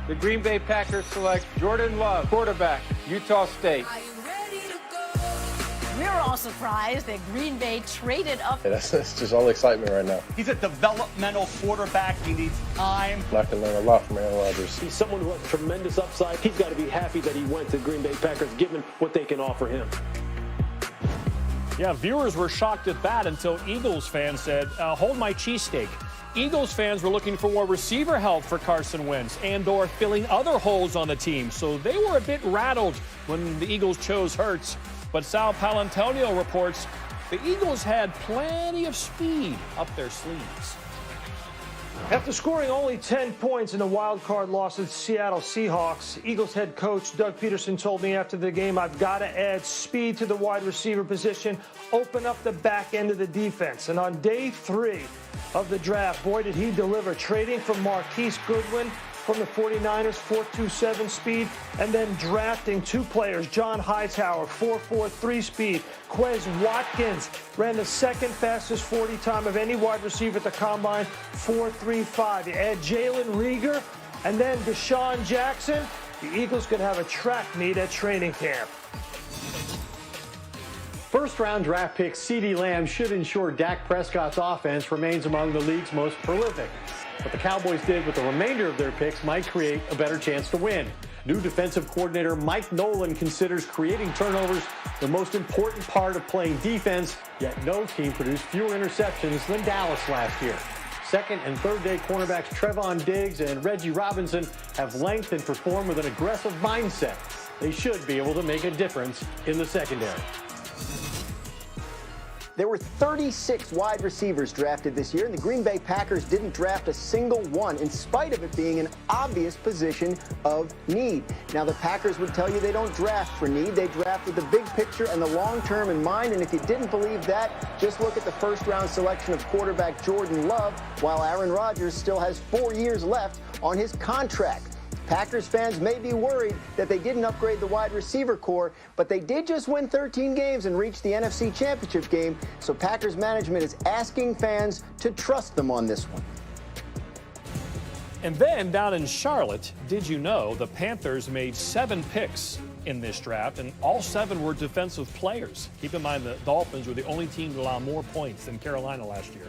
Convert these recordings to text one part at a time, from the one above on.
The Green Bay Packers select Jordan Love, quarterback, Utah State. We're all surprised that Green Bay traded up. It's just all excitement right now. He's a developmental quarterback. He needs time. I can learn a lot from Aaron Rodgers. He's someone who has tremendous upside. He's got to be happy that he went to Green Bay Packers, given what they can offer him. Yeah, viewers were shocked at that until Eagles fans said, hold my cheesesteak. Eagles fans were looking for more receiver help for Carson Wentz and/or filling other holes on the team. So they were a bit rattled when the Eagles chose Hurts. But Sal Palantonio reports the Eagles had plenty of speed up their sleeves. After scoring only 10 points in a wild-card loss to the Seattle Seahawks, Eagles head coach Doug Peterson told me after the game, I've got to add speed to the wide receiver position, open up the back end of the defense. And on day 3 of the draft, boy, did he deliver, trading for Marquise Goodwin from the 49ers, 4.27 speed, and then drafting 2 players, John Hightower, 4.43 speed. Quez Watkins ran the second fastest 40 time of any wide receiver at the combine, 4.35. You add Jalen Reagor and then Deshaun Jackson, the Eagles could have a track meet at training camp. First-round draft pick CeeDee Lamb should ensure Dak Prescott's offense remains among the league's most prolific. What the Cowboys did with the remainder of their picks might create a better chance to win. New defensive coordinator Mike Nolan considers creating turnovers the most important part of playing defense, yet no team produced fewer interceptions than Dallas last year. Second and third day cornerbacks Trevon Diggs and Reggie Robinson have length and perform with an aggressive mindset. They should be able to make a difference in the secondary. There were 36 wide receivers drafted this year, and the Green Bay Packers didn't draft a single one, in spite of it being an obvious position of need. Now, the Packers would tell you they don't draft for need. They draft with the big picture and the long term in mind, and if you didn't believe that, just look at the first-round selection of quarterback Jordan Love, while Aaron Rodgers still has 4 years left on his contract. Packers fans may be worried that they didn't upgrade the wide receiver core, but they did just win 13 games and reach the NFC Championship game, so Packers management is asking fans to trust them on this one. And then down in Charlotte, did you know the Panthers made 7 picks in this draft, and all 7 were defensive players. Keep in mind the Dolphins were the only team to allow more points than Carolina last year.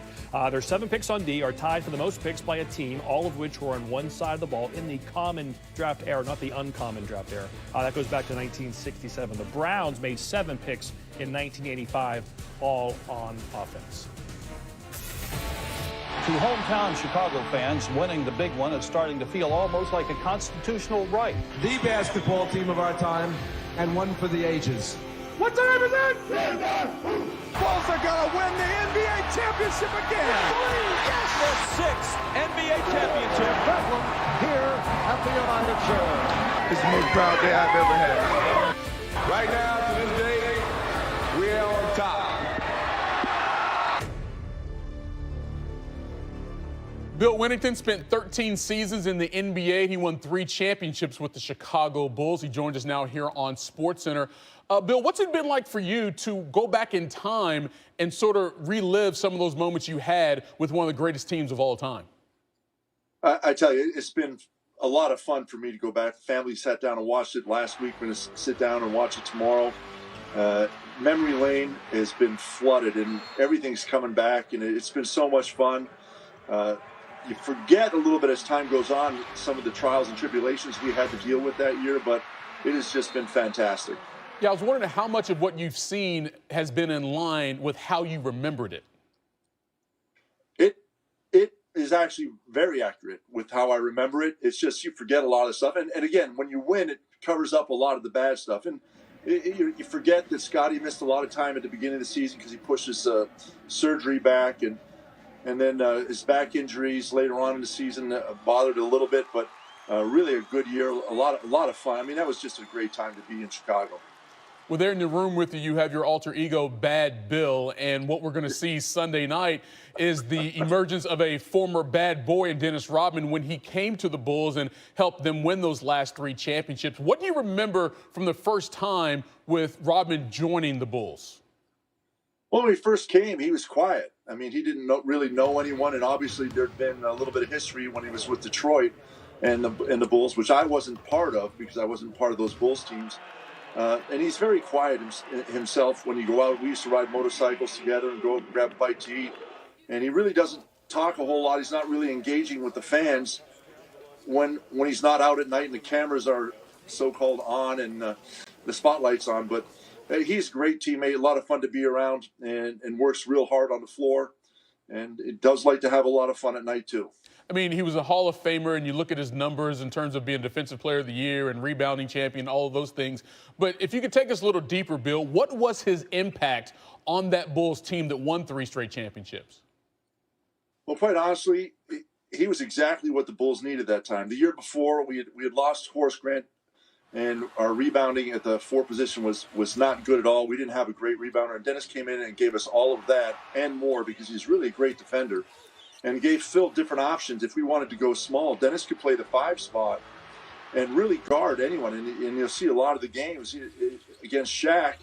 Their 7 picks on D are tied for the most picks by a team, all of which were on one side of the ball in the common draft era, not the uncommon draft era. That goes back to 1967. The Browns made 7 picks in 1985, all on offense. To hometown Chicago fans, winning the big one is starting to feel almost like a constitutional right. The basketball team of our time, and one for the ages. What time is it? Bulls are going to win the NBA championship again. Yes! Their 6th NBA championship. That one here at the United Center. It's the most proud day I've ever had. Right now, to this day, we are on top. Bill Winnington spent 13 seasons in the NBA. He won 3 championships with the Chicago Bulls. He joined us now here on SportsCenter. Bill, what's it been like for you to go back in time and sort of relive some of those moments you had with one of the greatest teams of all time? I tell you, it's been a lot of fun for me to go back. Family sat down and watched it last week. We're going to sit down and watch it tomorrow. Memory lane has been flooded, and everything's coming back, and it's been so much fun. You forget a little bit as time goes on some of the trials and tribulations we had to deal with that year, but it has just been fantastic. Yeah, I was wondering how much of what you've seen has been in line with how you remembered it. It is actually very accurate with how I remember it. It's just you forget a lot of stuff. And again, when you win, it covers up a lot of the bad stuff. And you forget that Scotty missed a lot of time at the beginning of the season because he pushed his surgery back. And then his back injuries later on in the season bothered a little bit. But really a good year, a lot of fun. I mean, that was just a great time to be in Chicago. Well, there in the room with you, you have your alter ego, Bad Bill. And what we're going to see Sunday night is the emergence of a former bad boy in Dennis Rodman when he came to the Bulls and helped them win those last 3 championships. What do you remember from the first time with Rodman joining the Bulls? Well, when he first came, he was quiet. I mean, he didn't really know anyone, and obviously there'd been a little bit of history when he was with Detroit. and the Bulls, which I wasn't part of because I wasn't part of those Bulls teams. And he's very quiet himself when you go out. We used to ride motorcycles together and go and grab a bite to eat. And he really doesn't talk a whole lot. He's not really engaging with the fans when he's not out at night and the cameras are so-called on and the spotlight's on. But he's a great teammate, a lot of fun to be around, and works real hard on the floor. And it does like to have a lot of fun at night, too. I mean, he was a Hall of Famer, and you look at his numbers in terms of being Defensive Player of the Year and rebounding champion, all of those things. But if you could take us a little deeper, Bill, what was his impact on that Bulls team that won 3 straight championships? Well, quite honestly, he was exactly what the Bulls needed that time. The year before, we had lost Horace Grant, and our rebounding at the 4 position was not good at all. We didn't have a great rebounder, and Dennis came in and gave us all of that and more because he's really a great defender. And gave Phil different options. If we wanted to go small, Dennis could play the 5 spot and really guard anyone. And you'll see a lot of the games against Shaq,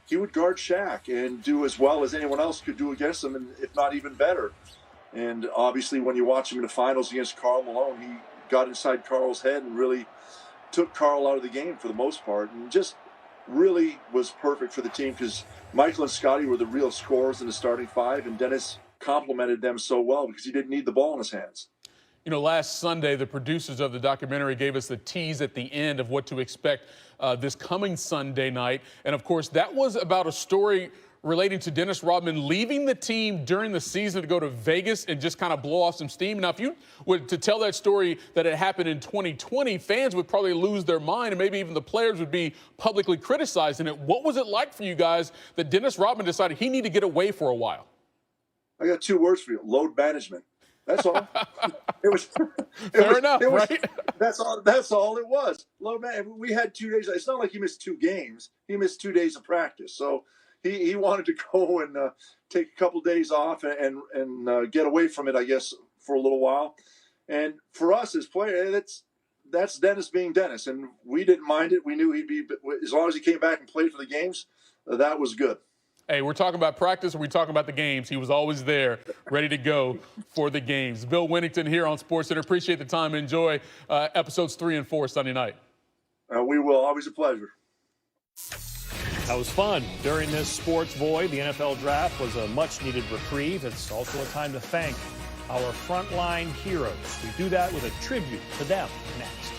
he would guard Shaq and do as well as anyone else could do against him, and if not even better. And obviously when you watch him in the finals against Karl Malone, he got inside Karl's head and really took Karl out of the game for the most part, and just really was perfect for the team because Michael and Scotty were the real scorers in the starting 5, and Dennis complimented them so well because he didn't need the ball in his hands. You know, last Sunday, the producers of the documentary gave us the tease at the end of what to expect this coming Sunday night. And, of course, that was about a story relating to Dennis Rodman leaving the team during the season to go to Vegas and just kind of blow off some steam. Now, if you were to tell that story that it happened in 2020, fans would probably lose their mind, and maybe even the players would be publicly criticizing it. What was it like for you guys that Dennis Rodman decided he needed to get away for a while? I got 2 words for you: load management. That's all. Fair enough, right? That's all it was. Load management. We had 2 days. It's not like he missed 2 games. He missed 2 days of practice. So he wanted to go and take a couple days off and get away from it, I guess, for a little while. And for us as players, that's Dennis being Dennis, and we didn't mind it. We knew he'd be, as long as he came back and played for the games, that was good. Hey, we're talking about practice, or we're talking about the games. He was always there, ready to go for the games. Bill Winnington here on SportsCenter. Appreciate the time. Enjoy episodes 3 and 4 Sunday night. We will. Always a pleasure. That was fun. During this sports void, the NFL draft was a much-needed reprieve. It's also a time to thank our frontline heroes. We do that with a tribute to them next.